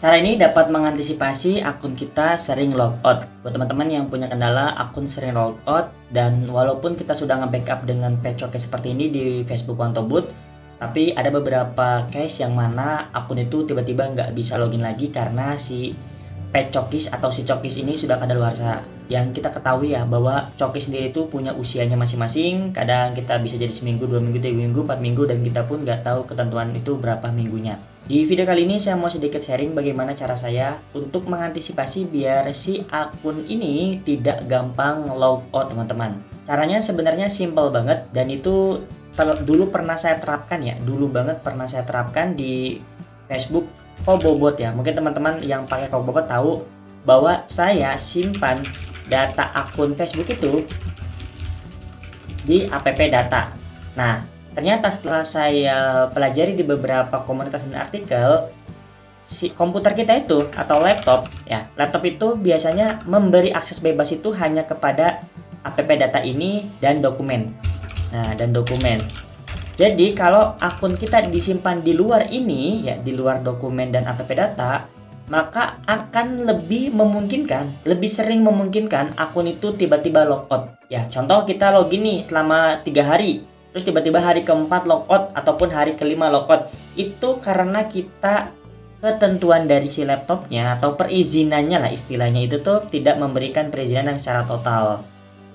Cara ini dapat mengantisipasi akun kita sering logout. Buat teman-teman yang punya kendala akun sering logout dan walaupun kita sudah nge-backup dengan Pacokis seperti ini di Facebook Wantoboot, tapi ada beberapa case yang mana akun itu tiba-tiba nggak bisa login lagi karena si Pacokis atau si Cokis ini sudah kadaluarsa. Yang kita ketahui ya bahwa Cokis sendiri itu punya usianya masing-masing. Kadang kita bisa jadi seminggu, 2 minggu, 3 minggu, 4 minggu, dan kita pun nggak tahu ketentuan itu berapa minggunya. Di video kali ini saya mau sedikit sharing bagaimana cara saya untuk mengantisipasi biar si akun ini tidak gampang logout, teman-teman. Caranya sebenarnya simple banget dan itu dulu pernah saya terapkan ya, dulu banget pernah saya terapkan di Facebook Kobobot ya. Mungkin teman-teman yang pakai Kobobot tahu bahwa saya simpan data akun Facebook itu di app data. Nah, ternyata setelah saya pelajari di beberapa komunitas dan artikel, si komputer kita itu atau laptop ya, laptop itu biasanya memberi akses bebas itu hanya kepada app data ini dan dokumen. Nah, dan dokumen. Jadi kalau akun kita disimpan di luar ini ya, di luar dokumen dan app data, maka akan lebih memungkinkan, lebih sering memungkinkan akun itu tiba-tiba logout. Ya, contoh kita login nih selama 3 hari. Terus tiba-tiba hari keempat logout ataupun hari kelima logout. Itu karena kita ketentuan dari si laptopnya atau perizinannya lah istilahnya itu tuh tidak memberikan perizinan yang secara total.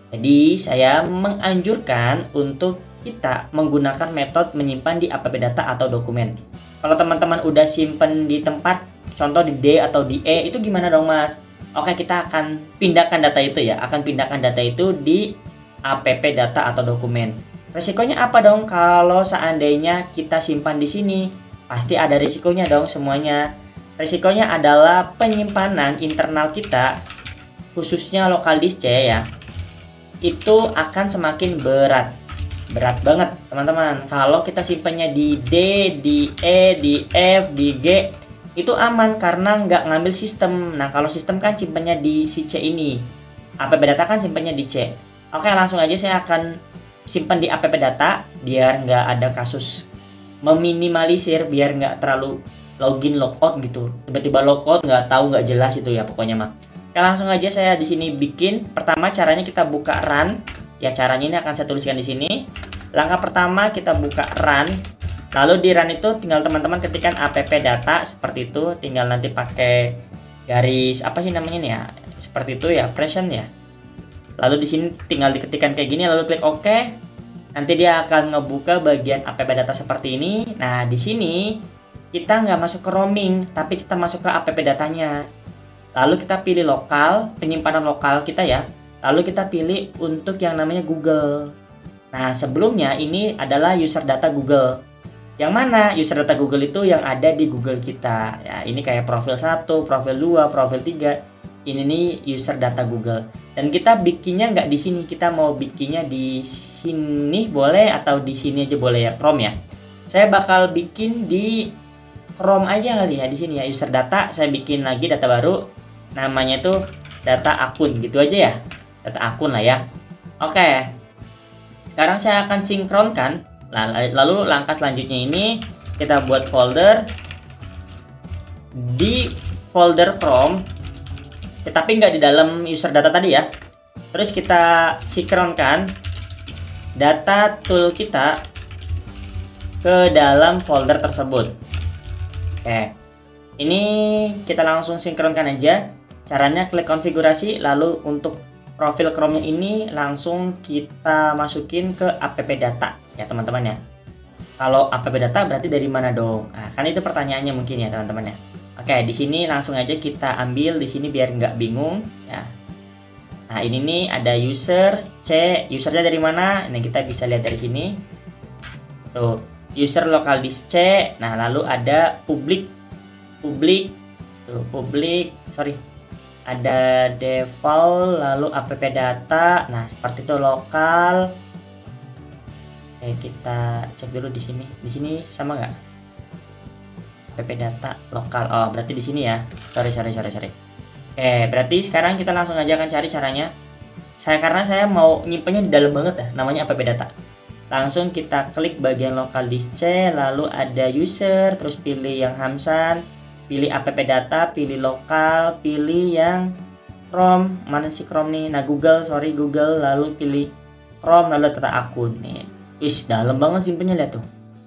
Jadi saya menganjurkan untuk kita menggunakan metode menyimpan di app data atau dokumen. Kalau teman-teman udah simpen di tempat, contoh di D atau di E, itu gimana dong mas? Oke, kita akan pindahkan data itu ya, akan pindahkan data itu di app data atau dokumen. Resikonya apa dong kalau seandainya kita simpan di sini? Pasti ada risikonya dong semuanya. Risikonya adalah penyimpanan internal kita, khususnya lokal disk C ya, itu akan semakin berat. Berat banget teman-teman. Kalau kita simpannya di D, di E, di F, di G, itu aman karena nggak ngambil sistem. Nah kalau sistem kan simpannya di si C ini, app data kan simpannya di C. Oke, langsung aja saya akan simpan di app data biar nggak ada kasus, meminimalisir biar nggak terlalu login logout gitu, tiba-tiba logout nggak tahu, nggak jelas itu ya pokoknya mah. Oke, langsung aja saya di sini bikin. Pertama caranya kita buka run ya, caranya ini akan saya tuliskan di sini. Langkah pertama kita buka run, lalu di run itu tinggal teman-teman ketikkan app data seperti itu, tinggal nanti pakai garis apa sih namanya nih ya, seperti itu ya, present ya. Lalu di sini tinggal diketikkan kayak gini, lalu klik OK. Nanti dia akan ngebuka bagian app data seperti ini. Nah, di sini kita nggak masuk ke roaming, tapi kita masuk ke app datanya. Lalu kita pilih lokal, penyimpanan lokal kita ya. Lalu kita pilih untuk yang namanya Google. Nah, sebelumnya ini adalah user data Google. Yang mana user data Google itu yang ada di Google kita. Ya, ini kayak profil 1, profil 2, profil 3. Ini nih user data Google. Dan kita bikinnya nggak di sini, kita mau bikinnya di sini boleh atau di sini aja boleh ya, Chrome ya. Saya bakal bikin di Chrome aja kali ya, di sini ya, user data. Saya bikin lagi data baru, namanya tuh data akun gitu aja ya, data akun lah ya. Oke, sekarang saya akan sinkronkan. Lalu langkah selanjutnya ini kita buat folder di folder Chrome. Tapi nggak di dalam user data tadi ya. Terus kita sinkronkan data tool kita ke dalam folder tersebut. Oke, ini kita langsung sinkronkan aja. Caranya klik konfigurasi, lalu untuk profil Chrome ini langsung kita masukin ke app data ya teman-teman ya. Kalau app data berarti dari mana dong? Nah, kan itu pertanyaannya mungkin ya teman-teman ya. Oke, di sini langsung aja kita ambil di sini biar nggak bingung ya. Nah, ini nih ada user C, usernya dari mana? Ini kita bisa lihat dari sini. Tuh, user local disk C. Nah, lalu ada public, ada default, lalu app data. Nah, seperti itu lokal. Oke, kita cek dulu di sini. Di sini sama nggak? App data lokal. Oh, berarti di sini ya. Sorry. Oke, berarti sekarang kita langsung aja akan cari caranya. Karena saya mau nyimpennya di dalam banget ya, namanya app data. Langsung kita klik bagian lokal disk C, lalu ada user, terus pilih yang Hamsan. pilih app data, pilih lokal, pilih yang Chrome. Mana sih Chrome nih? Nah, Google, lalu pilih Chrome, lalu tata akun nih. Wis, dalam banget simpennya, lihat tuh.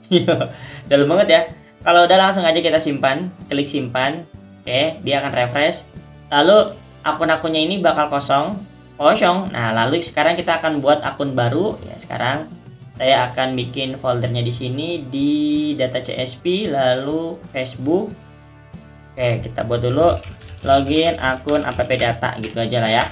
Iya, dalam banget ya. Kalau udah langsung aja kita simpan, klik simpan. Oke, dia akan refresh. Lalu akun-akunnya ini bakal kosong. Nah, lalu sekarang kita akan buat akun baru ya. Sekarang saya akan bikin foldernya di sini di data CSP, lalu Facebook. Oke, kita buat dulu login akun app data gitu aja lah ya.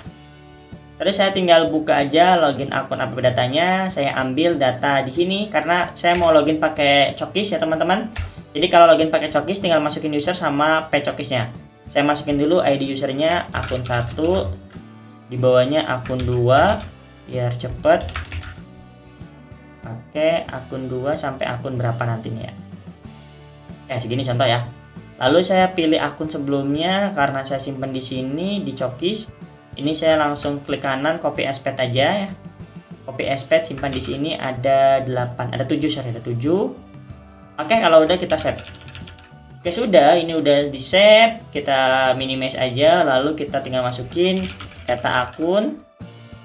Terus saya tinggal buka aja login akun app datanya. Saya ambil data di sini karena saya mau login pakai Cokis ya teman-teman. Jadi kalau login pakai Cokis tinggal masukin user sama pcokisnya. Saya masukin dulu ID usernya akun 1, di bawahnya akun 2 biar cepet. Oke, akun 2 sampai akun berapa nantinya ya. Segini contoh ya. Lalu saya pilih akun sebelumnya karena saya simpan di sini di Cokis. Ini saya langsung klik kanan copy as paste aja ya. Copy as paste, simpan di sini ada 7. Oke, kalau udah kita save. Oke, sudah, ini udah di save. Kita minimize aja, lalu kita tinggal masukin data akun.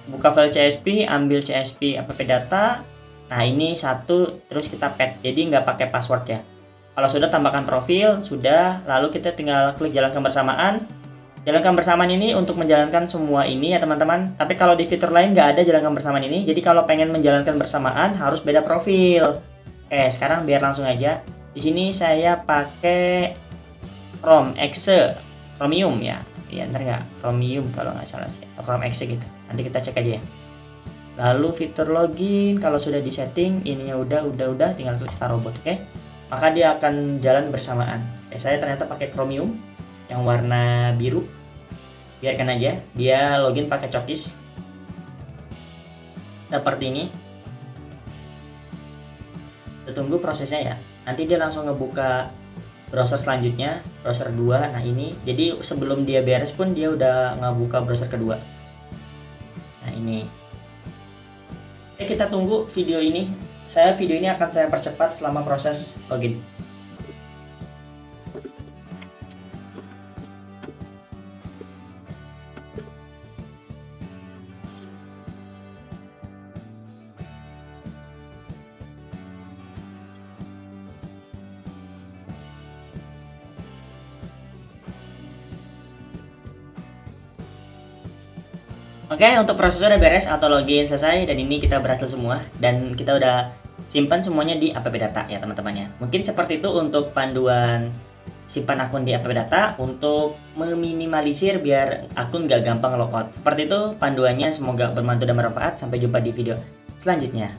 Buka file CSP, ambil CSP app data. Nah, ini satu, terus kita paste. Jadi nggak pakai password ya. Kalau sudah, tambahkan profil, sudah, lalu kita tinggal klik jalankan bersamaan. Jalankan bersamaan ini untuk menjalankan semua ini ya teman-teman. Tapi kalau di fitur lain nggak ada jalankan bersamaan ini. Jadi kalau pengen menjalankan bersamaan harus beda profil. Oke, sekarang biar langsung aja. Di sini saya pakai Chrome Exe, Chromium ya. Iya, ntar nggak Chromium kalau nggak salah sih. Atau Chrome Exe gitu. Nanti kita cek aja ya. Lalu fitur login kalau sudah di setting, ininya udah, tinggal klik start robot, oke? Maka dia akan jalan bersamaan. Saya ternyata pakai Chromium yang warna biru. Biarkan aja, dia login pakai Cokis. Seperti ini. Kita tunggu prosesnya ya. Nanti dia langsung ngebuka browser selanjutnya, browser 2. Nah, ini. Jadi sebelum dia beres pun dia udah ngebuka browser kedua. Nah, ini. Oke, kita tunggu video ini. Video ini akan saya percepat selama proses login. Oke, untuk prosesnya udah beres, auto login selesai, dan ini kita berhasil semua, dan kita udah simpan semuanya di app data ya teman-teman ya. Mungkin seperti itu untuk panduan simpan akun di app data untuk meminimalisir biar akun gak gampang logout. Seperti itu panduannya, semoga bermanfaat dan bermanfaat. Sampai jumpa di video selanjutnya.